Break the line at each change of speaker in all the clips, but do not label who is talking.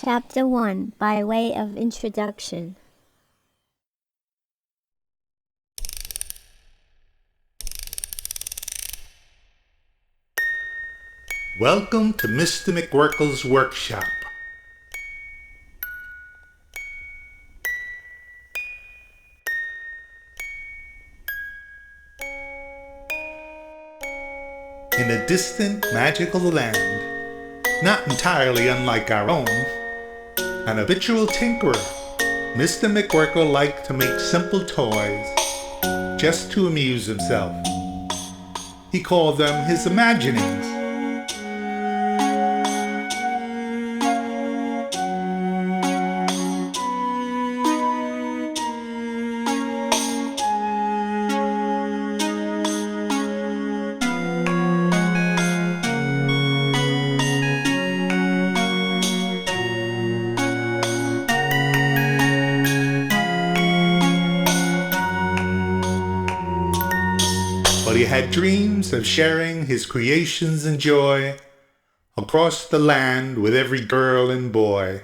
Chapter 1, by way of introduction.
Welcome to Mr. McWurkle's workshop. In a distant, magical land, not entirely unlike our own, an habitual tinkerer, Mr. McWurkle liked to make simple toys just to amuse himself. He called them his imaginings. But he had dreams of sharing his creations and joy across the land with every girl and boy.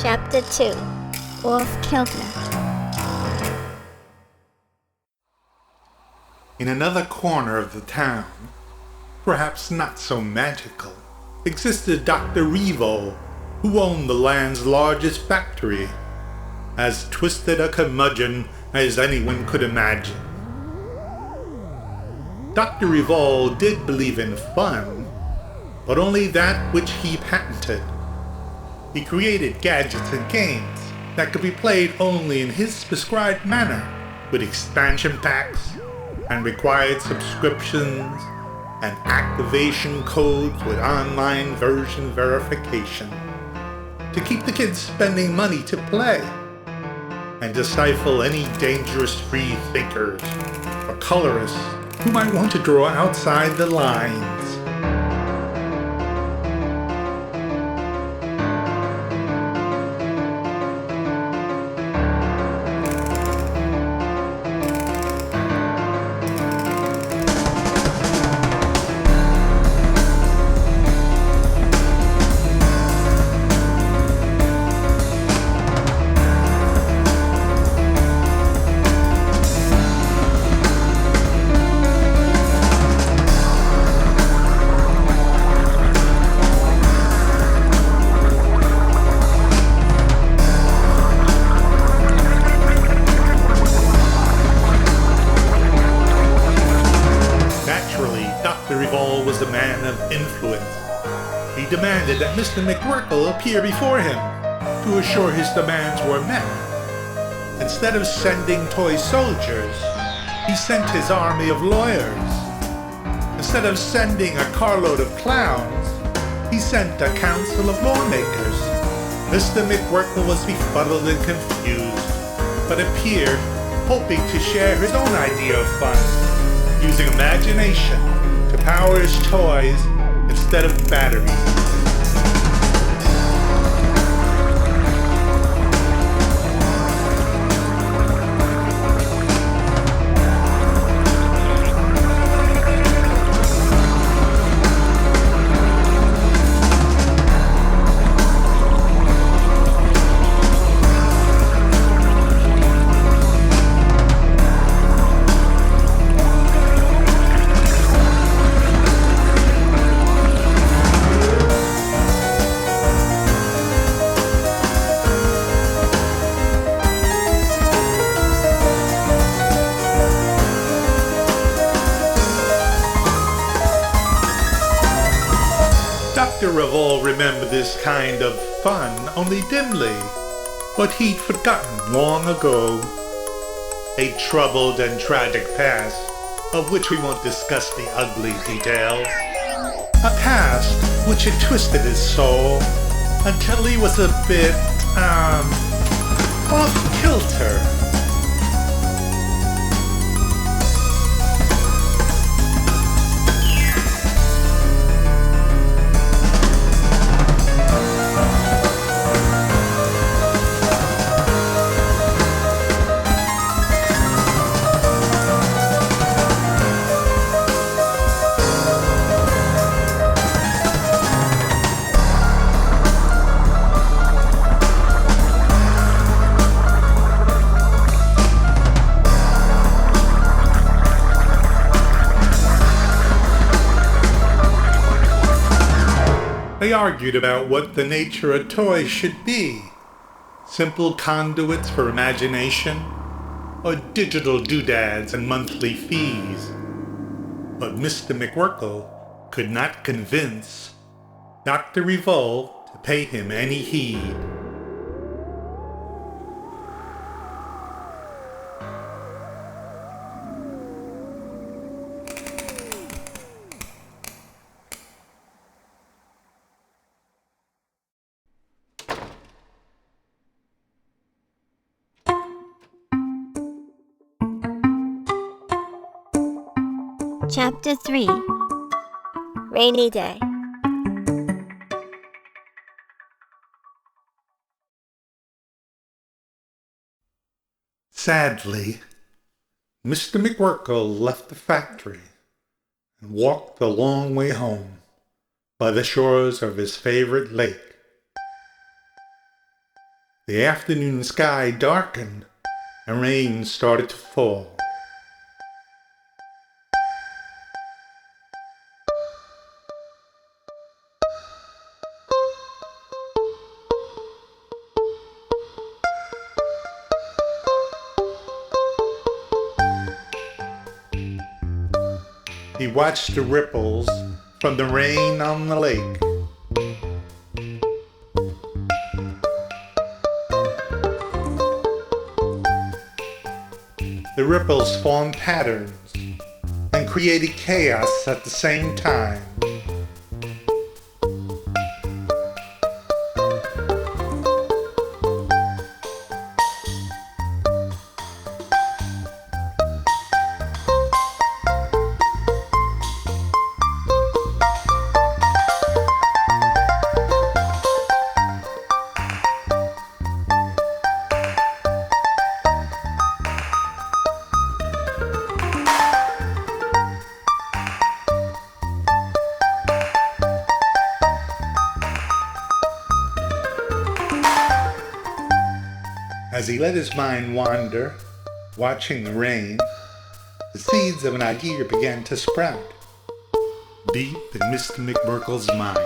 Chapter 2, Off Kilter.
In another corner of the town, perhaps not so magical, existed Dr. Revo, who owned the land's largest factory, as twisted a curmudgeon as anyone could imagine. Dr. Revo did believe in fun, but only that which he patented. He created gadgets and games that could be played only in his prescribed manner, with expansion packs and required subscriptions and activation codes with online version verification to keep the kids spending money to play, and to stifle any dangerous free thinkers or colorists who might want to draw outside the lines. Dr. Revo was a man of influence. He demanded that Mr. McWurkle appear before him to assure his demands were met. Instead of sending toy soldiers, he sent his army of lawyers. Instead of sending a carload of clowns, he sent a council of lawmakers. Mr. McWurkle was befuddled and confused, but appeared hoping to share his own idea of fun, using imagination to power his toys instead of batteries. Dr. Revo remembered this kind of fun only dimly, but he'd forgotten long ago. A troubled and tragic past, of which we won't discuss the ugly details. A past which had twisted his soul until he was a bit, off kilter. They argued about what the nature of toys should be. Simple conduits for imagination, or digital doodads and monthly fees. But Mr. McWurkle could not convince Dr. Revolt to pay him any heed.
Chapter 3. Rainy Day.
Sadly, Mr. McWurkle left the factory and walked the long way home by the shores of his favorite lake. The afternoon sky darkened and rain started to fall. He watched the ripples from the rain on the lake. The ripples formed patterns and created chaos at the same time. As he let his mind wander, watching the rain, the seeds of an idea began to sprout deep in Mr. McWurkle's mind.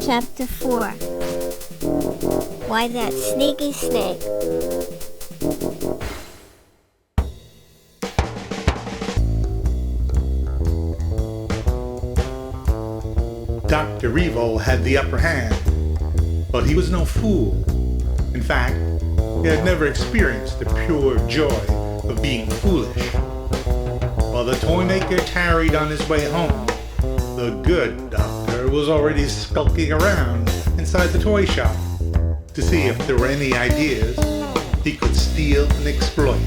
Chapter 4. Why that sneaky snake.
Dr. Revo had the upper hand, but he was no fool. In fact, he had never experienced the pure joy of being foolish. While the toy maker tarried on his way home, the good doctor was already skulking around inside the toy shop to see if there were any ideas he could steal and exploit.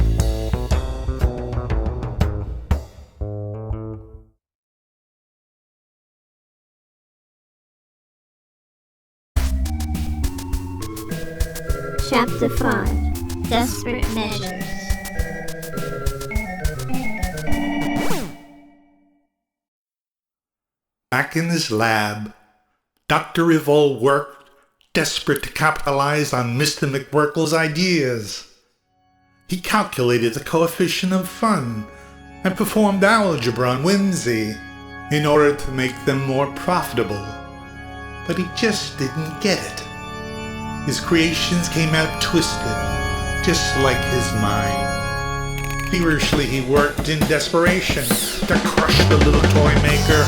Chapter 5. Desperate Measures.
Back in his lab, Dr. Revolt worked, desperate to capitalize on Mr. McWurkle's ideas. He calculated the coefficient of fun and performed algebra on whimsy in order to make them more profitable. But he just didn't get it. His creations came out twisted, just like his mind. Feverishly he worked in desperation to crush the little toy maker.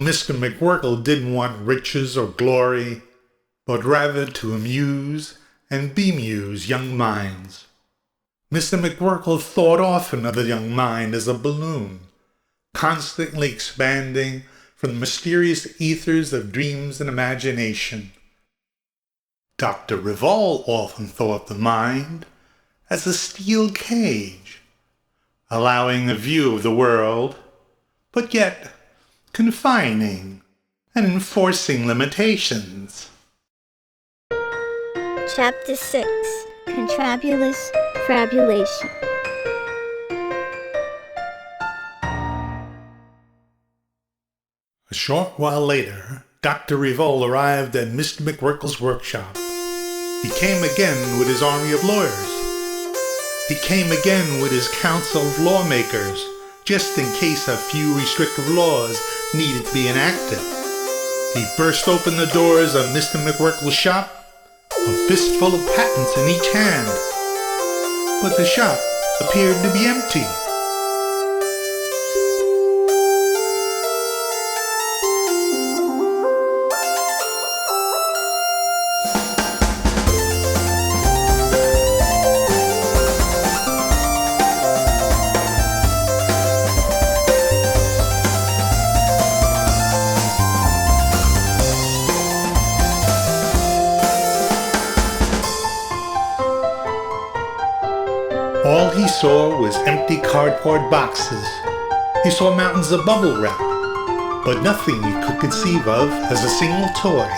Mr. McWurkle didn't want riches or glory, but rather to amuse and bemuse young minds. Mr. McWurkle thought often of the young mind as a balloon, constantly expanding from the mysterious ethers of dreams and imagination. Dr. Revolt often thought of the mind as a steel cage, allowing a view of the world, but yet confining and enforcing limitations.
Chapter 6. Contrabulous Frabulation.
A short while later, Dr. Revolt arrived at Mr. McWurkle's workshop. He came again with his army of lawyers. He came again with his council of lawmakers, just in case a few restrictive laws needed to be enacted. He burst open the doors of Mr. McWurkle's shop, a fistful of patents in each hand. But the shop appeared to be empty. All he saw was empty cardboard boxes. He saw mountains of bubble wrap, but nothing he could conceive of as a single toy.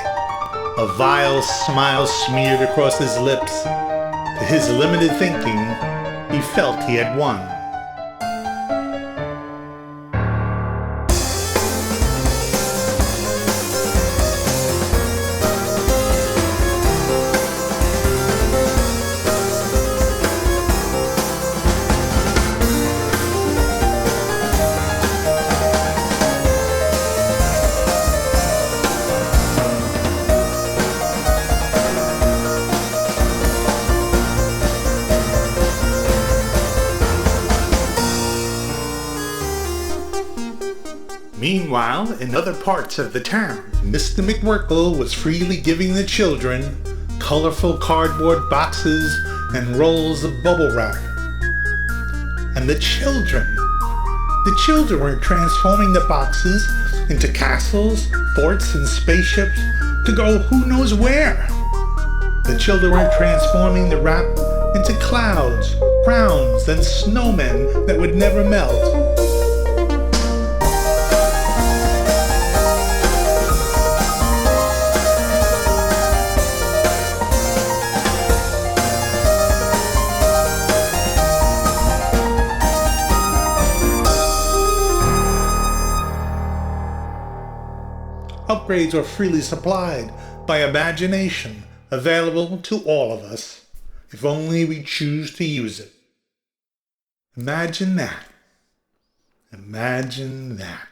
A vile smile smeared across his lips. To his limited thinking, he felt he had won. Meanwhile, in other parts of the town, Mr. McWurkle was freely giving the children colorful cardboard boxes and rolls of bubble wrap. And the children were transforming the boxes into castles, forts, and spaceships to go who knows where. The children were transforming the wrap into clouds, crowns, and snowmen that would never melt. Upgrades are freely supplied by imagination, available to all of us, if only we choose to use it. Imagine that. Imagine that.